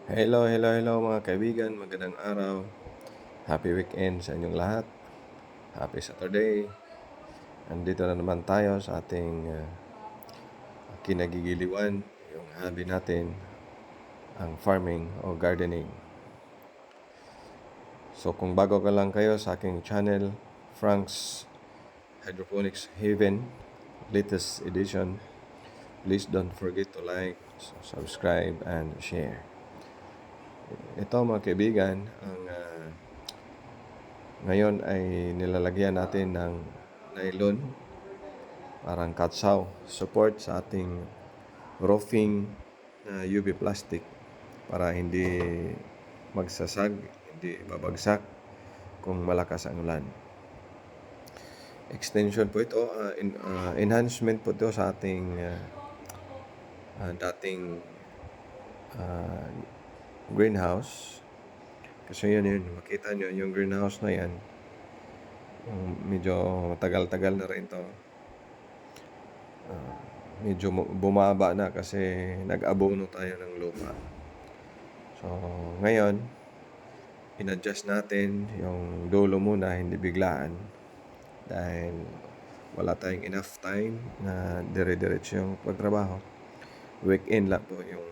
Hello mga kaibigan, magandang araw. Happy weekend sa inyong lahat. Happy Saturday. Andito na naman tayo sa ating kinagigiliwan, yung hobby natin, ang farming o gardening. So kung bago ka lang kayo sa aking channel, Frank's Hydroponics Haven, latest edition, please don't forget to like, subscribe, and share. Ito mga kaibigan, ngayon ay nilalagyan natin ng nylon, parang katsaw, support sa ating roofing na UV plastic para hindi magsasag, hindi babagsak kung malakas ang ulan. Extension po ito, enhancement po ito sa ating dating greenhouse. Kasi yun, makita nyo yung greenhouse na yan, medyo tagal-tagal na rin to. Medyo bumaba na kasi nag-abono tayo ng lupa. So, ngayon, in-adjust natin yung dulo muna, hindi biglaan. Dahil wala tayong enough time na dire-diretso yung pagtrabaho. Weekend lang po yung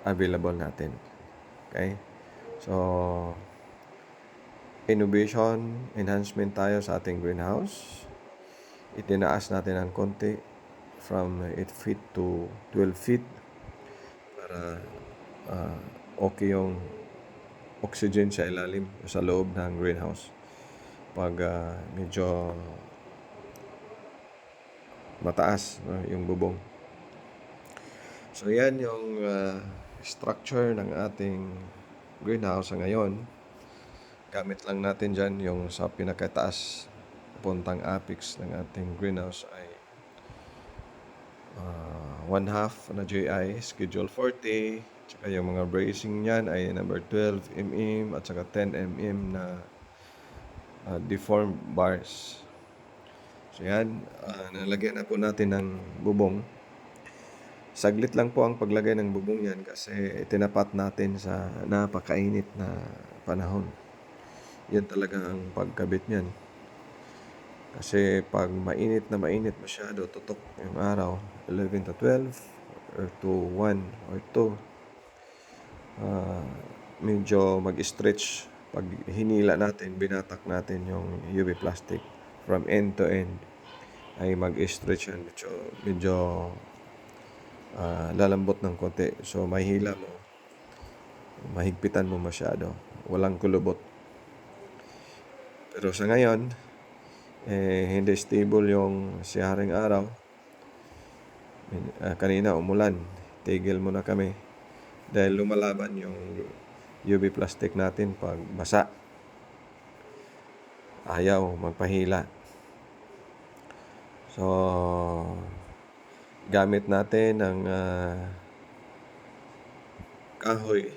available natin. Okay? So, innovation, enhancement tayo sa ating greenhouse. Itinaas natin ng konti from 8 feet to 12 feet para okay yung oxygen sa ilalim, sa loob ng greenhouse. Pag medyo mataas yung bubong. So yan yung structure ng ating greenhouse ngayon. Gamit lang natin dyan yung sa pinakataas puntang apex ng ating greenhouse ay 1/2 na JI schedule 40, tsaka yung mga bracing niyan ay number 12 mm at saka 10 mm na deformed bars. So yan, nalagyan na po natin ng bubong. Saglit lang po ang paglagay ng bubong yan kasi tinapat natin sa napakainit na panahon. Yan talaga ang pagkabit niyan. Kasi pag mainit na mainit masyado, tutok yung araw, 11 to 12 or to 1 or 2, medyo mag-stretch. Pag hinila natin, binatak natin yung UV plastic from end to end, ay mag-stretch yan. Medyo lalambot ng konti. So, mahila mo, mahigpitan mo masyado. Walang kulubot. Pero sa ngayon, hindi stable yung siharing araw. Kanina umulan, tigil muna kami dahil lumalaban yung UV plastic natin pag basa. Ayaw magpahila. So, gamit natin ang kahoy.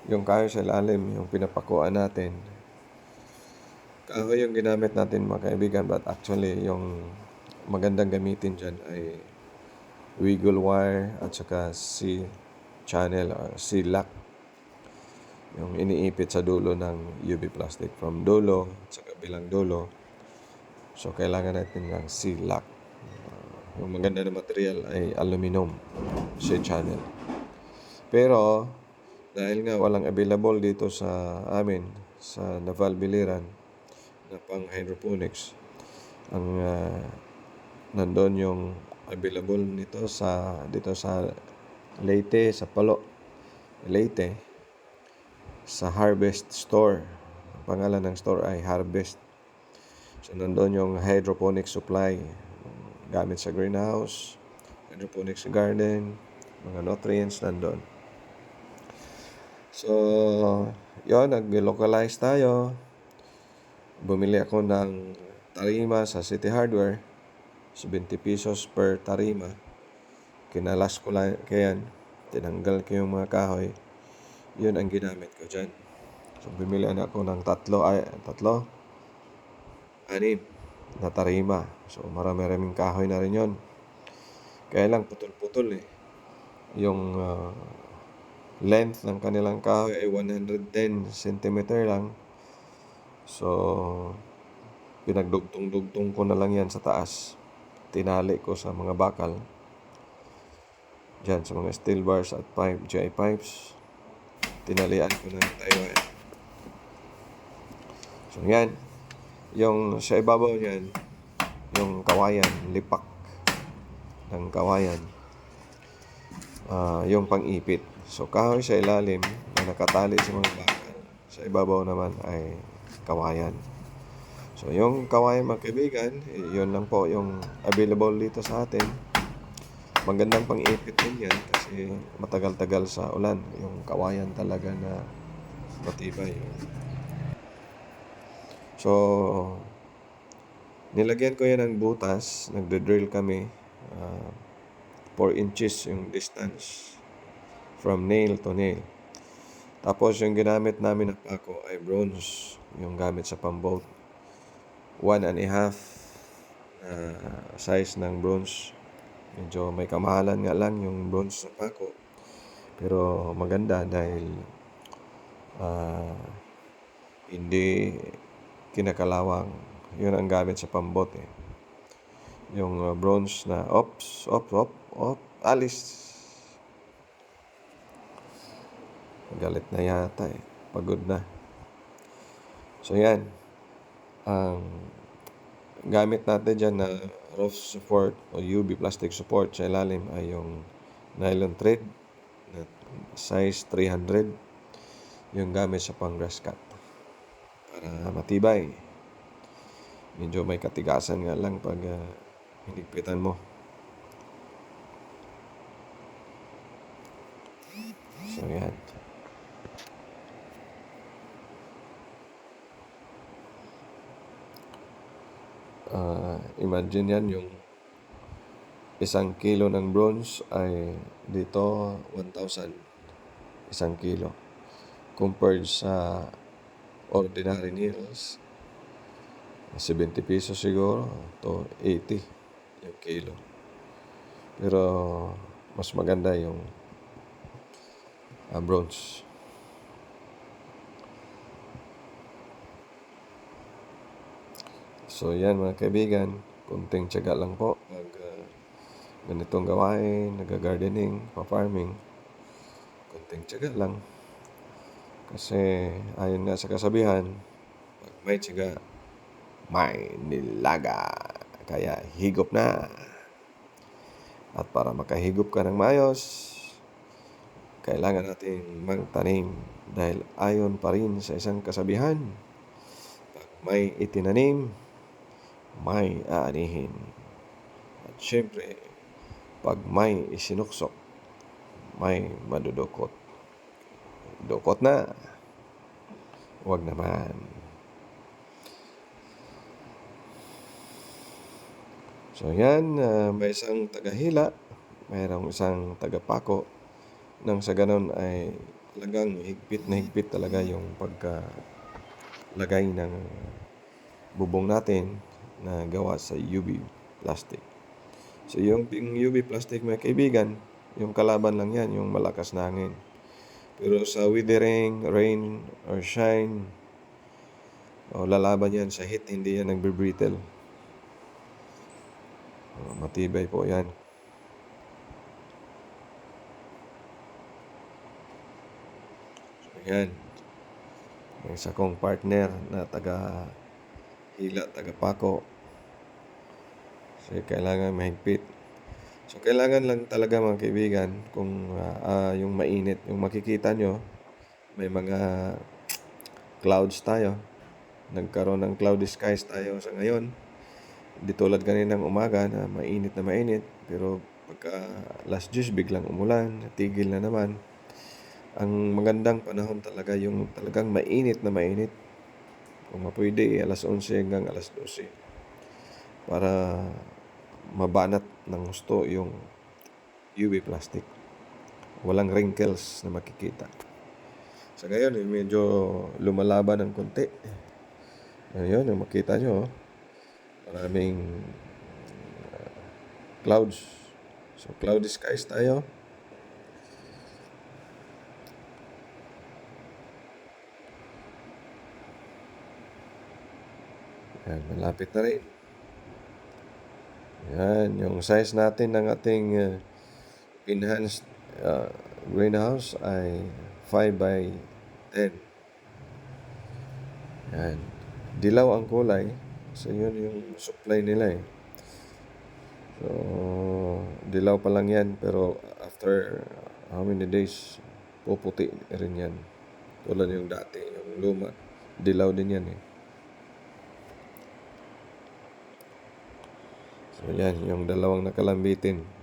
Yung kahoy sa ilalim, yung pinapakuan natin. Kahoy yung ginamit natin mga kaibigan, but actually yung magandang gamitin dyan ay wiggle wire at saka C-channel or C-lock, yung iniipit sa dulo ng UV plastic from dulo sa kabilang dulo. So kailangan natin ng C-lock. Yung maganda na material ay aluminum C-channel. Pero dahil nga walang available dito sa amin sa Naval Biliran na pang hydroponics, ang nandun yung available nito dito sa Leyte, sa Palo, Leyte, sa Harvest Store. Ang pangalan ng store ay Harvest. So nandun yung hydroponic supply gamit sa greenhouse, hydroponics garden, mga nutrients nandun. So yun, nag-localize tayo. Bumili ako ng tarima sa City Hardware, 70 pesos per tarima. Kinalas ko lang kayan, tinanggal ko yung mga kahoy. Yun ang ginamit ko dyan. So bumili ako ng anim na tarima. So marami-raming kahoy na rin yun. Kaya lang putol-putol yung length ng kanilang kahoy ay 110 centimeter lang. So, pinagdugtong-dugtong ko na lang yan sa taas. Tinali ko sa mga bakal. Diyan sa mga steel bars at pipe, GI pipes. Tinalian ko ng tie wire. So, yan. Yung sa ibabaw niyan, yung kawayan, lipak ng kawayan. Yung pang-ipit. So, kahoy sa ilalim na nakatali sa mga bakal. Sa ibabaw naman ay kawayan. So, yung kawayan mga kaibigan, yun lang po yung available dito sa atin. Magandang pang-ipit din yan kasi matagal-tagal sa ulan. Yung kawayan talaga na matibay. So, nilagyan ko yan ng butas. Nagde-drill kami. 4 inches yung distance from nail to nail. Tapos yung ginamit namin na pako ay bronze. Yung gamit sa pamboat. 1.5 size ng bronze. Medyo may kamahalan nga lang yung bronze na pako. Pero maganda dahil hindi kinakalawang. Yun ang gamit sa pambot eh. Yung bronze na alis. Galit na yata eh. Pagod na. So yan. Ang gamit natin dyan na roof support o UV plastic support sa ilalim ay yung nylon thread na size 300. Yung gamit sa pang grass cut. Para matibay. Medyo may katigasan nga lang pag hinigpitan mo. So yan. Imagine yan yung 1 kilo ng bronze ay dito 1,000 1 kilo compared sa ordinary nails 70 pesos siguro to 80 yung kilo. Pero mas maganda yung bronze. So yan mga kaibigan, kunting tiyaga lang po pag ganitong gawain, nag-gardening, pa-farming. Kunting tiyaga lang. Kasi ayon nga sa kasabihan, pag may tiyaga, may nilaga. Kaya higop na. At para makahigop ka ng maayos, kailangan natin magtanim. Dahil ayon pa rin sa isang kasabihan, pag may itinanim, may aanihin. At syempre, pag may isinuksok, may madudukot. Dukot na. Huwag naman. So yan, may isang tagahila, mayroong isang tagapako. Nang sa ganon ay talagang higpit na higpit talaga yung pagkalagay ng bubong natin na gawa sa UV plastic. So yung UV plastic mga kaibigan, yung kalaban lang yan, yung malakas na hangin. Pero sa withering, rain, or shine, lalaban yan sa heat, hindi yan nagbe-brittle. Matibay po yan. So yan. May isa kong partner na taga-hila, taga-pako. So kailangan mahigpit. So kailangan lang talaga mga kaibigan kung yung mainit, yung makikita nyo, may mga clouds tayo. Nagkaroon ng cloudy skies tayo sa ngayon. Di tulad kaninang umaga na mainit. Pero pagka last 10 biglang umulan, tigil na naman. Ang magandang panahon talaga yung talagang mainit. Kung mapwede, alas 11 hanggang alas 12. Para mabanat ng gusto yung UV plastic. Walang wrinkles na makikita. Sa ngayon, medyo lumalaban ng konti. Ayun, yung makita nyo, maraming clouds. So, cloudy skies tayo. Yan, malapit na rin. Yan, yung size natin ng ating enhanced greenhouse ay 5 by 10. Yan. Dilaw ang kulay. So, yun yung supply nila eh. So, dilaw pa lang yan. Pero after how many days, puputi rin yan. Tulad yung dati, yung luma. Dilaw din yan eh. So, yan. Yung dalawang nakalambitin.